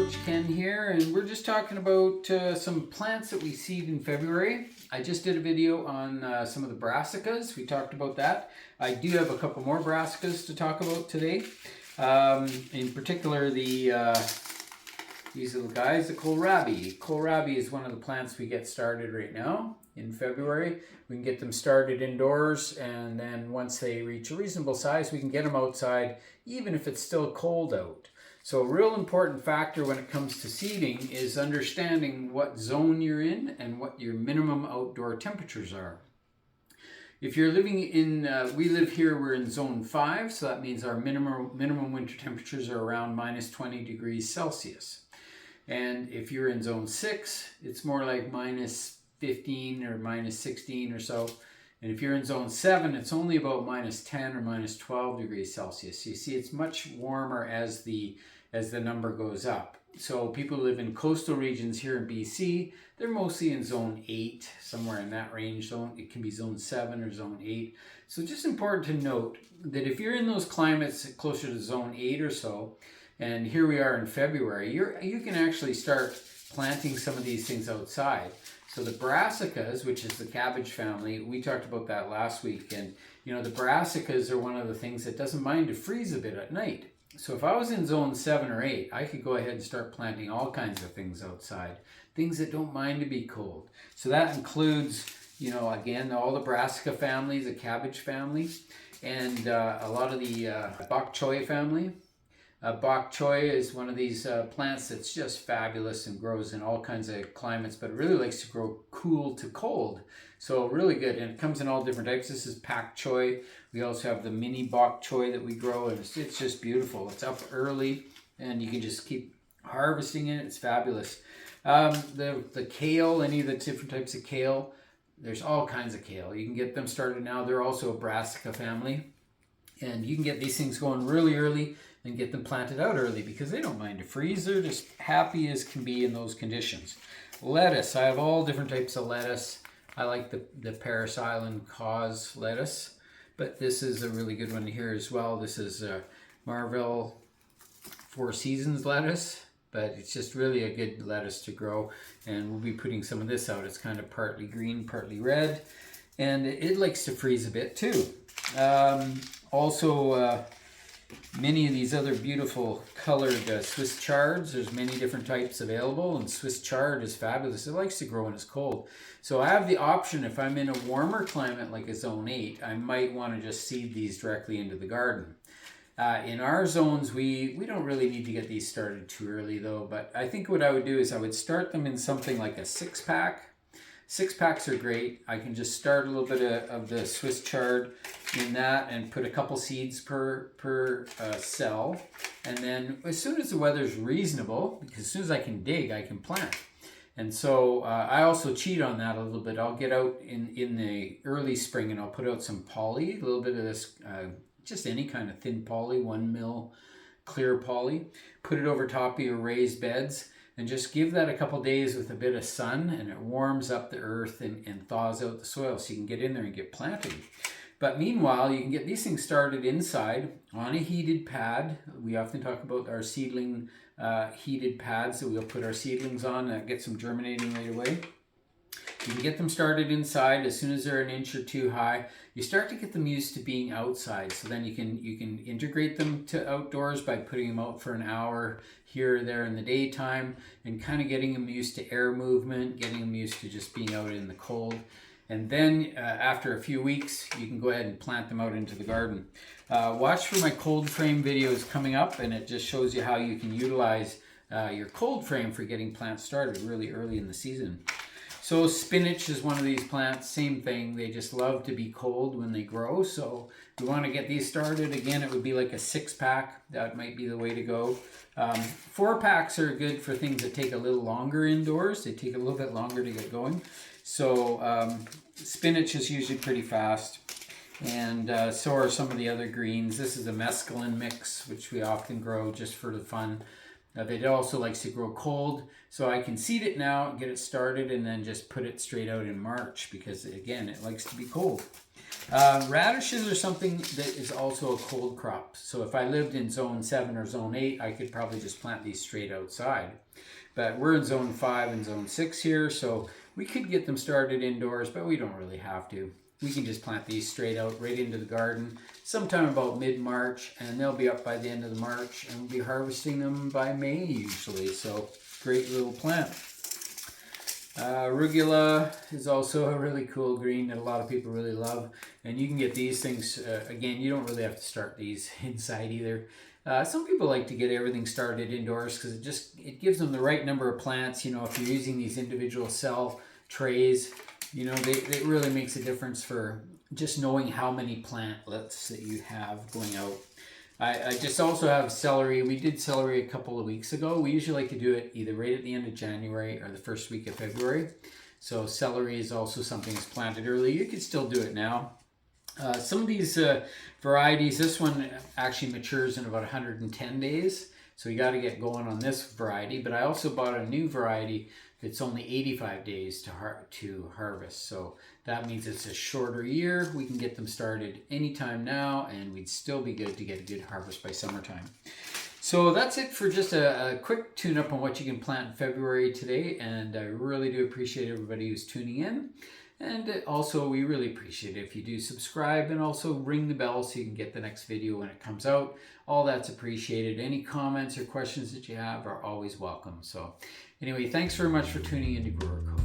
Coach Ken here, and we're just talking about some plants that we seed in February. I just did a video on some of the brassicas. We talked about that. I do have a couple more brassicas to talk about today. In particular, these little guys, the kohlrabi. Kohlrabi is one of the plants we get started right now in February. We can get them started indoors, and then once they reach a reasonable size, we can get them outside, even if it's still cold out. So a real important factor when it comes to seeding is understanding what zone you're in and what your minimum outdoor temperatures are. If you're living in, we live here, we're in zone 5, so that means our minimum winter temperatures are around minus 20 degrees Celsius. And if you're in zone 6, it's more like minus 15 or minus 16 or so. And if you're in zone 7, it's only about minus 10 or minus 12 degrees Celsius. You see, it's much warmer as the number goes up. So people who live in coastal regions here in BC, they're mostly in zone 8, somewhere in that range. Zone, it can be zone 7 or zone 8. So just important to note that if you're in those climates closer to zone 8 or so, and here we are in February, you can actually start planting some of these things outside. So the brassicas, which is the cabbage family, we talked about that last week. And you know, the brassicas are one of the things that doesn't mind to freeze a bit at night. So if I was in zone 7 or 8, I could go ahead and start planting all kinds of things outside. Things that don't mind to be cold. So that includes, you know, again, all the brassica families, the cabbage family, and a lot of the bok choy family. Bok choy is one of these plants that's just fabulous and grows in all kinds of climates, but it really likes to grow cool to cold. So really good, and it comes in all different types. This is pak choy. We also have the mini bok choy that we grow, and it's just beautiful. It's up early, and you can just keep harvesting it. It's fabulous. The kale, any of the different types of kale, there's all kinds of kale. You can get them started now. They're also a brassica family, and you can get these things going really early and get them planted out early because they don't mind to freeze. They're just happy as can be in those conditions. Lettuce, I have all different types of lettuce. I like the Paris Island cause lettuce, but this is a really good one here as well. This is Marvell Four Seasons lettuce, but it's just really a good lettuce to grow, and we'll be putting some of this out. It's kind of partly green, partly red, and it likes to freeze a bit too. Many of these other beautiful colored Swiss chards, there's many different types available, and Swiss chard is fabulous. It likes to grow when it's cold. So I have the option, if I'm in a warmer climate like a zone 8, I might want to just seed these directly into the garden. In our zones, we don't really need to get these started too early though, but I think what I would do is I would start them in something like a 6-pack. 6-packs are great. I can just start a little bit of the Swiss chard in that and put a couple seeds per cell. And then as soon as the weather's reasonable, because as soon as I can dig, I can plant. And so I also cheat on that a little bit. I'll get out in the early spring and I'll put out some poly, a little bit of this, just any kind of thin poly, 1 mil clear poly. Put it over top of your raised beds. And just give that a couple days with a bit of sun, and it warms up the earth and thaws out the soil so you can get in there and get planting. But meanwhile, you can get these things started inside on a heated pad. We often talk about our seedling heated pads that we'll put our seedlings on that get them germinating right away. You can get them started inside as soon as they're an inch or two high. You start to get them used to being outside, so then you can integrate them to outdoors by putting them out for an hour here or there in the daytime and kind of getting them used to air movement, getting them used to just being out in the cold. And then after a few weeks, you can go ahead and plant them out into the garden. Watch for my cold frame videos coming up, and it just shows you how you can utilize your cold frame for getting plants started really early in the season. So spinach is one of these plants, same thing. They just love to be cold when they grow. So if you want to get these started, again, it would be like a 6-pack. That might be the way to go. 4-packs are good for things that take a little longer indoors. They take a little bit longer to get going. So spinach is usually pretty fast. And so are some of the other greens. This is a mesclun mix, which we often grow just for the fun. It also likes to grow cold, so I can seed it now, get it started, and then just put it straight out in March because, again, it likes to be cold. Radishes are something that is also a cold crop. So if I lived in zone 7 or zone 8, I could probably just plant these straight outside. But we're in zone 5 and zone 6 here, so we could get them started indoors, but we don't really have to. We can just plant these straight out right into the garden sometime about mid-March, and they'll be up by the end of the March, and we'll be harvesting them by May usually. So great little plant. Arugula is also a really cool green that a lot of people really love, and you can get these things, again, you don't really have to start these inside either. Some people like to get everything started indoors because it gives them the right number of plants. You know, if you're using these individual cell trays, you know, it really makes a difference for just knowing how many plantlets that you have going out. I just also have celery. We did celery a couple of weeks ago. We usually like to do it either right at the end of January or the first week of February. So celery is also something that's planted early. You could still do it now. Some of these varieties, this one actually matures in about 110 days. So you got to get going on this variety. But I also bought a new variety that's only 85 days to harvest. So that means it's a shorter year. We can get them started anytime now, and we'd still be good to get a good harvest by summertime. So that's it for just a quick tune-up on what you can plant in February today. And I really do appreciate everybody who's tuning in. And also, we really appreciate it if you do subscribe and also ring the bell so you can get the next video when it comes out. All that's appreciated. Any comments or questions that you have are always welcome. So anyway, thanks very much for tuning in to Grower Code.